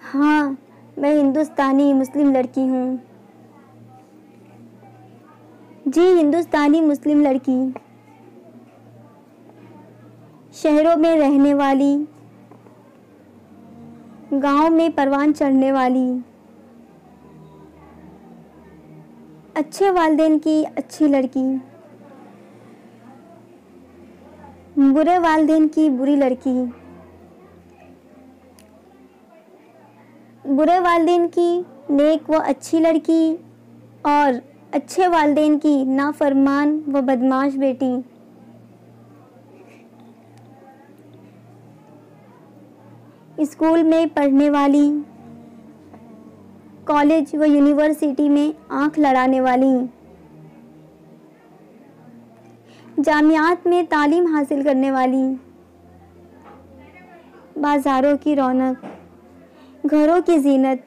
हाँ, मैं हिंदुस्तानी मुस्लिम लड़की हूँ। जी, हिंदुस्तानी मुस्लिम लड़की, शहरों में रहने वाली, गांव में परवान चढ़ने वाली, अच्छे वालिदैन की अच्छी लड़की, बुरे वालिदैन की बुरी लड़की, बुरे वालिदैन की नेक व अच्छी लड़की और अच्छे वालिदैन की नाफरमान व बदमाश बेटी। स्कूल में पढ़ने वाली, कॉलेज व यूनिवर्सिटी में आंख लड़ाने वाली, जामियात में तालीम हासिल करने वाली, बाज़ारों की रौनक, घरों की जीनत,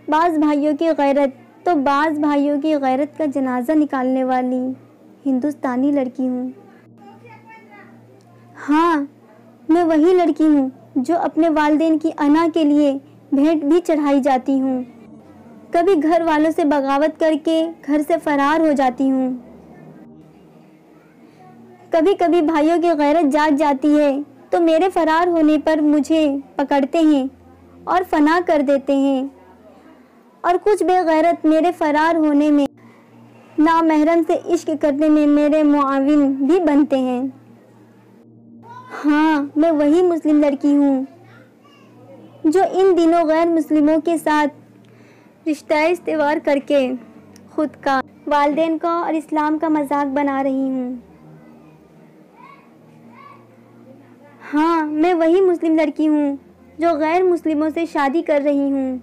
बाज़ भाइयों की गैरत तो बाज़ भाइयों की गैरत का जनाजा निकालने वाली हिंदुस्तानी लड़की हूँ। हाँ, मैं वही लड़की हूँ जो अपने वालिदैन की अना के लिए भेंट भी चढ़ाई जाती हूँ। कभी घर वालों से बगावत करके घर से फरार हो जाती हूँ। कभी कभी भाइयों की गैरत जाग जाती है तो मेरे फरार होने पर मुझे पकड़ते हैं और फना कर देते हैं, और कुछ बेगैरत मेरे फरार होने में, नामहरम से इश्क करने में मेरे मुआविन भी बनते हैं। हाँ, मैं वही मुस्लिम लड़की हूँ जो इन दिनों गैर मुस्लिमों के साथ रिश्ता इस्तेवार करके खुद का, वालिदैन का और इस्लाम का मजाक बना रही हूँ। हाँ, मैं वही मुस्लिम लड़की हूँ जो गैर मुस्लिमों से शादी कर रही हूँ।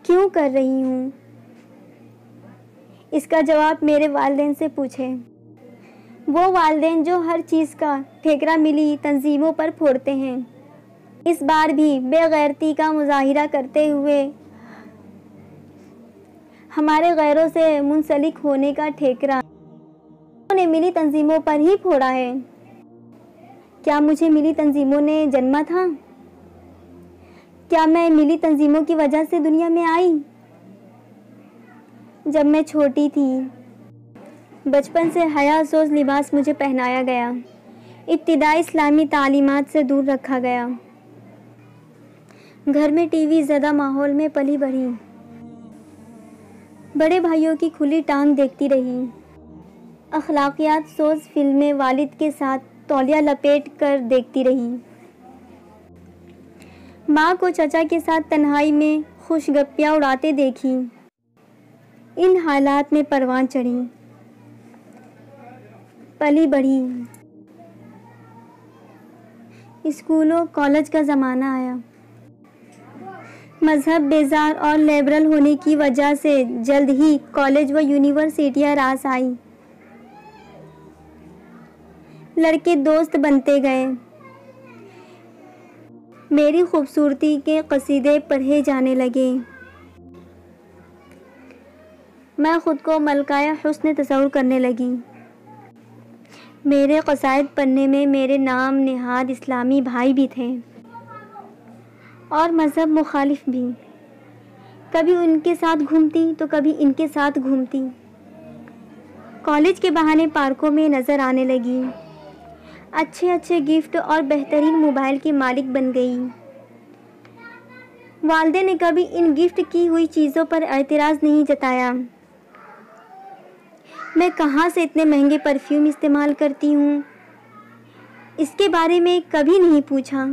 क्यों कर रही हूँ, इसका जवाब मेरे वालिदैन से पूछें। वो वालिदैन जो हर चीज़ का ठेकरा मिली तंजीमों पर फोड़ते हैं, इस बार भी बेगैरती का मुजाहिरा करते हुए हमारे गैरों से मुंसलिक होने का ठेकरा उन्होंने मिली तंजीमों पर ही फोड़ा है। क्या मुझे मिली तंजीमों ने जन्मा था? क्या मैं मिली तंजीमों की वजह से दुनिया में आई? जब मैं छोटी थी, बचपन से हया सोज लिबास मुझे पहनाया गया, इब्तिदाई इस्लामी तालीमात से दूर रखा गया, घर में टीवी ज़दा माहौल में पली बढ़ी, बड़े भाइयों की खुली टांग देखती रही, अखलाकियात सोज फिल्में वालिद के साथ तौलिया लपेट कर देखती रही, माँ को चचा के साथ तन्हाई में खुशगप्पियाँ उड़ाते देखी। इन हालात में परवान चढ़ी, पली बढ़ी। स्कूलों कॉलेज का ज़माना आया। मज़हब बेजार और लिबरल होने की वजह से जल्द ही कॉलेज व यूनिवर्सिटियाँ रास आई। लड़के दोस्त बनते गए, मेरी खूबसूरती के कसीदे पढ़े जाने लगे। मैं खुद को मलकाया हुस्न तस्वुर करने लगी। मेरे कसायद पढ़ने में मेरे नाम निहाद इस्लामी भाई भी थे और मज़हब मुखालिफ भी। कभी उनके साथ घूमती तो कभी इनके साथ घूमती। कॉलेज के बहाने पार्कों में नज़र आने लगी। अच्छे अच्छे गिफ्ट और बेहतरीन मोबाइल की मालिक बन गई। वालिदैन ने कभी इन गिफ्ट की हुई चीज़ों पर एतराज़ नहीं जताया। मैं कहाँ से इतने महंगे परफ्यूम इस्तेमाल करती हूँ, इसके बारे में कभी नहीं पूछा।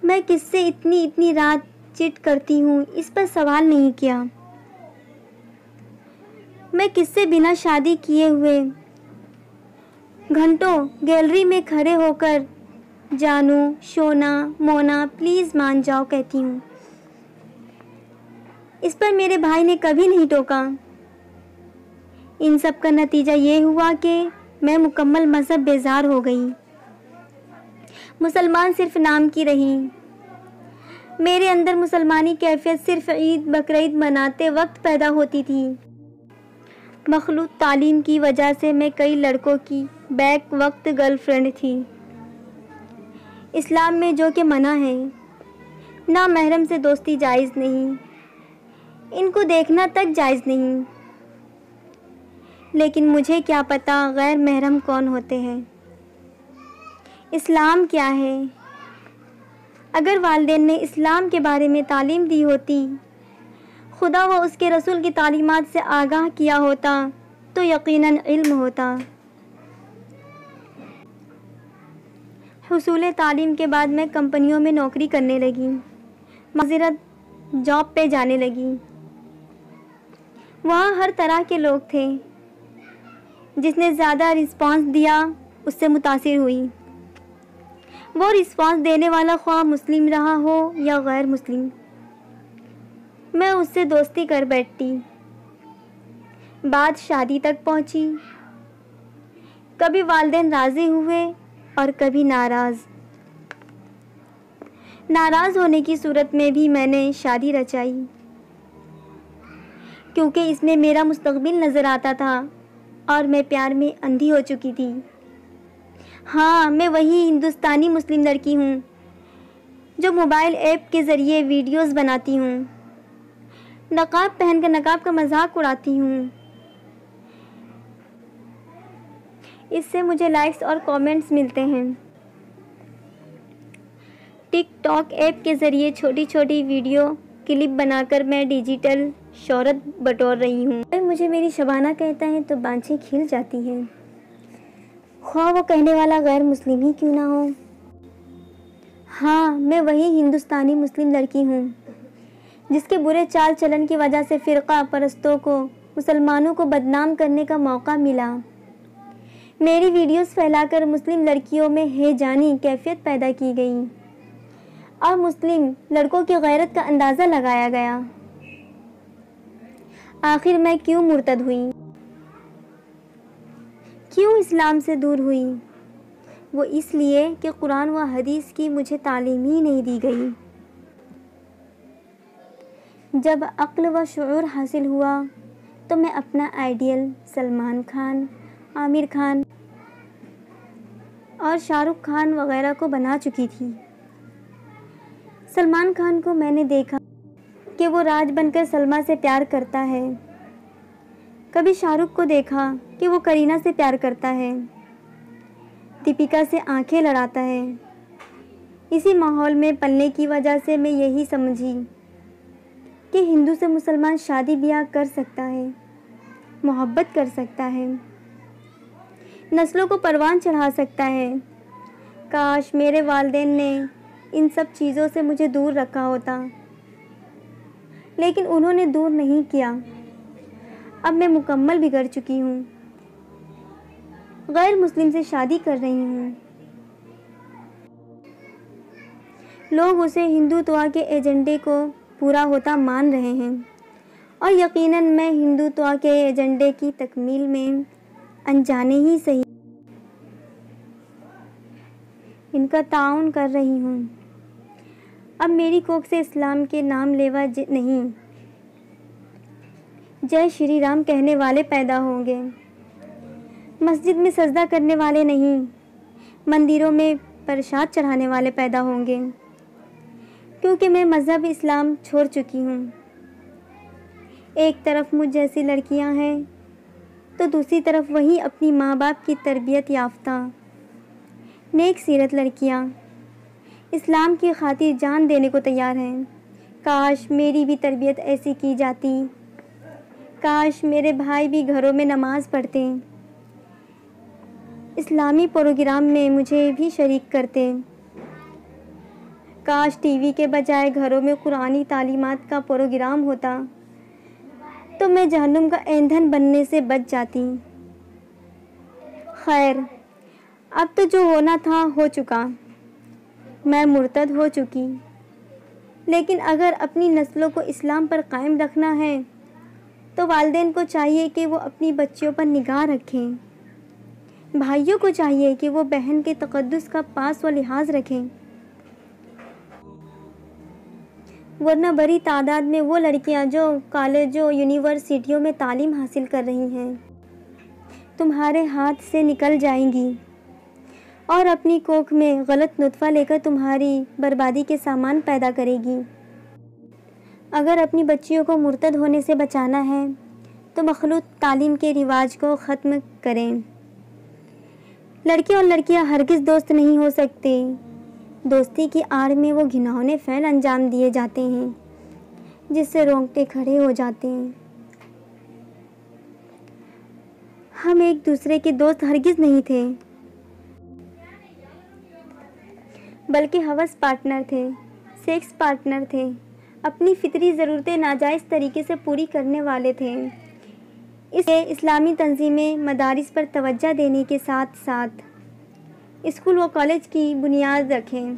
मैं किससे इतनी इतनी रात चिट करती हूँ, इस पर सवाल नहीं किया। मैं किससे बिना शादी किए हुए घंटों गैलरी में खड़े होकर जानू, शोना, मोना, प्लीज़ मान जाओ कहती हूँ। इस पर मेरे भाई ने कभी नहीं टोका। इन सब का नतीजा ये हुआ कि मैं मुकम्मल मज़हब बेजार हो गई। मुसलमान सिर्फ नाम की रही। मेरे अंदर मुसलमानी कैफियत सिर्फ ईद बकरीद मनाते वक्त पैदा होती थी। मखलूत तालीम की वजह से मैं कई लड़कों की बैक वक्त गर्लफ्रेंड थी। इस्लाम में जो कि मना है। ना महरम से दोस्ती जायज़ नहीं, इनको देखना तक जायज़ नहीं। लेकिन मुझे क्या पता गैर महरम कौन होते हैं, इस्लाम क्या है। अगर वालिदैन ने इस्लाम के बारे में तालीम दी होती, खुदा व उसके रसूल की तालीमात से आगाह किया होता, तो यकीनन इल्म होता। हुसूल तालीम के बाद मैं कंपनियों में नौकरी करने लगी, माज़रत जॉब पे जाने लगी। वहाँ हर तरह के लोग थे। जिसने ज़्यादा रिस्पांस दिया उससे मुतासिर हुई। वो रिस्पांस देने वाला ख्वाह मुस्लिम रहा हो या गैर मुस्लिम, मैं उससे दोस्ती कर बैठती। बात शादी तक पहुंची। कभी वालिदैन राज़ी हुए और कभी नाराज़ होने की सूरत में भी मैंने शादी रचाई, क्योंकि इसमें मेरा मुस्तकबिल नज़र आता था और मैं प्यार में अंधी हो चुकी थी। हाँ, मैं वही हिंदुस्तानी मुस्लिम लड़की हूँ जो मोबाइल ऐप के ज़रिए वीडियोस बनाती हूँ, नकाब पहनकर नकाब का मजाक उड़ाती हूँ। इससे मुझे लाइक्स और कमेंट्स मिलते हैं। टिकटॉक ऐप के ज़रिए छोटी छोटी वीडियो क्लिप बनाकर मैं डिजिटल शोहरत बटोर रही हूँ। अगर मुझे मेरी शबाना कहता है तो बाँछें खिल जाती हैं, ख्वाह वो कहने वाला गैर मुस्लिम ही क्यों ना हो। हाँ, मैं वही हिंदुस्तानी मुस्लिम लड़की हूँ जिसके बुरे चाल चलन की वजह से फ़िरका परस्तों को, मुसलमानों को बदनाम करने का मौका मिला। मेरी वीडियोस फैलाकर मुस्लिम लड़कियों में हेजानी कैफियत पैदा की गई और मुस्लिम लड़कों की गैरत का अंदाज़ा लगाया गया। आखिर मैं क्यों मुर्तद हुई, क्यों इस्लाम से दूर हुई? वो इसलिए कि कुरान व हदीस की मुझे तालीम ही नहीं दी गई। जब अक्ल व शऊर हासिल हुआ तो मैं अपना आइडियल सलमान खान, आमिर खान और शाहरुख खान वगैरह को बना चुकी थी। सलमान खान को मैंने देखा कि वो राज बनकर सलमा से प्यार करता है। कभी शाहरुख को देखा कि वो करीना से प्यार करता है, दीपिका से आंखें लड़ाता है। इसी माहौल में पलने की वजह से मैं यही समझी कि हिंदू से मुसलमान शादी ब्याह कर सकता है, मोहब्बत कर सकता है, नस्लों को परवान चढ़ा सकता है। काश मेरे वालिदैन ने इन सब चीज़ों से मुझे दूर रखा होता, लेकिन उन्होंने दूर नहीं किया। अब मैं मुकम्मल बिगड़ चुकी हूँ, गैर मुस्लिम से शादी कर रही हूँ। लोग उसे हिंदुत्व के एजेंडे को पूरा होता मान रहे हैं और यकीनन मैं हिंदुत्व के एजेंडे की तकमील में अनजाने ही सही इनका ताउन कर रही हूँ। अब मेरी कोख से इस्लाम के नाम लेवा नहीं, जय श्री राम कहने वाले पैदा होंगे। मस्जिद में सजदा करने वाले नहीं, मंदिरों में प्रसाद चढ़ाने वाले पैदा होंगे, क्योंकि मैं मज़हब इस्लाम छोड़ चुकी हूँ। एक तरफ मुझ जैसी लड़कियाँ हैं तो दूसरी तरफ वही अपनी माँ बाप की तरबियत याफ्ता नेक सीरत लड़कियाँ इस्लाम की खातिर जान देने को तैयार हैं। काश मेरी भी तरबियत ऐसी की जाती, काश मेरे भाई भी घरों में नमाज़ पढ़ते, इस्लामी प्रोग्राम में मुझे भी शरीक करते। काश टीवी के बजाय घरों में कुरानी तालीमात का प्रोग्राम होता तो मैं जहन्नुम का ईंधन बनने से बच जाती। खैर, अब तो जो होना था हो चुका, मैं मुर्तद हो चुकी। लेकिन अगर अपनी नस्लों को इस्लाम पर कायम रखना है तो वालिदैन को चाहिए कि वो अपनी बच्चियों पर निगाह रखें, भाइयों को चाहिए कि वो बहन के तक़द्दुस का पास व लिहाज रखें, वरना बड़ी तादाद में वो लड़कियां जो कॉलेजों यूनिवर्सिटियों में तालीम हासिल कर रही हैं तुम्हारे हाथ से निकल जाएंगी और अपनी कोख में गलत नुत्फ़ा लेकर तुम्हारी बर्बादी के सामान पैदा करेगी। अगर अपनी बच्चियों को मुर्तद होने से बचाना है तो मखलूत तालीम के रिवाज को ख़त्म करें। लड़के और लड़कियां हरगिज़ दोस्त नहीं हो सकते। दोस्ती की आड़ में वो घिनौने फ़ैल अंजाम दिए जाते हैं जिससे रोंगटे खड़े हो जाते हैं। हम एक दूसरे के दोस्त हरगिज़ नहीं थे, बल्कि हवस पार्टनर थे, सेक्स पार्टनर थे, अपनी फितरी ज़रूरतें नाजायज़ तरीके से पूरी करने वाले थे। इसलिए इस्लामी तंजीमें मदारिस पर तवज्जो देने के साथ साथ स्कूल व कॉलेज की बुनियाद रखें।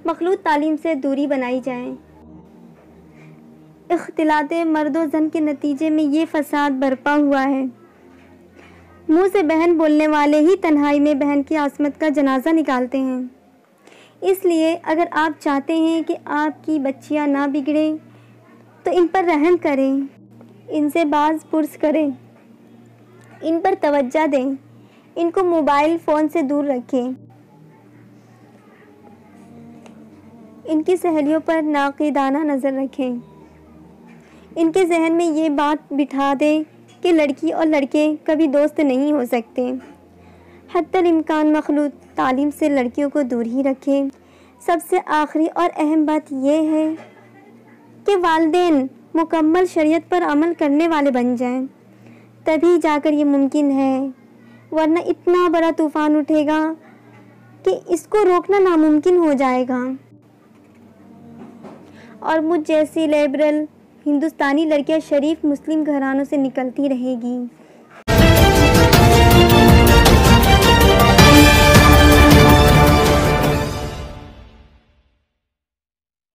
मखलूत तालीम से दूरी बनाई जाए। इख्तिलाते मर्द व ज़न के नतीजे में ये फ़साद बरपा हुआ है। मुँह से बहन बोलने वाले ही तन्हाई में बहन की आसमत का जनाजा निकालते हैं। इसलिए अगर आप चाहते हैं कि आपकी बच्चियां ना बिगड़ें तो इन पर रहम करें, इनसे बाज़ पुर्स करें, इन पर तवज्जो दें, इनको मोबाइल फ़ोन से दूर रखें, इनकी सहेलियों पर नाक़िदाना नज़र रखें, इनके जहन में ये बात बिठा दें कि लड़की और लड़के कभी दोस्त नहीं हो सकते। हत्तल इम्कान मखलूत तालीम से लड़कियों को दूर ही रखें। सबसे आखिरी और अहम बात यह है कि वालिदैन मुकम्मल शरीयत पर अमल करने वाले बन जाएं, तभी जाकर ये मुमकिन है, वरना इतना बड़ा तूफ़ान उठेगा कि इसको रोकना नामुमकिन हो जाएगा। और मुझ जैसी लिबरल हिंदुस्तानी लड़कियां शरीफ मुस्लिम घरानों से निकलती रहेगी।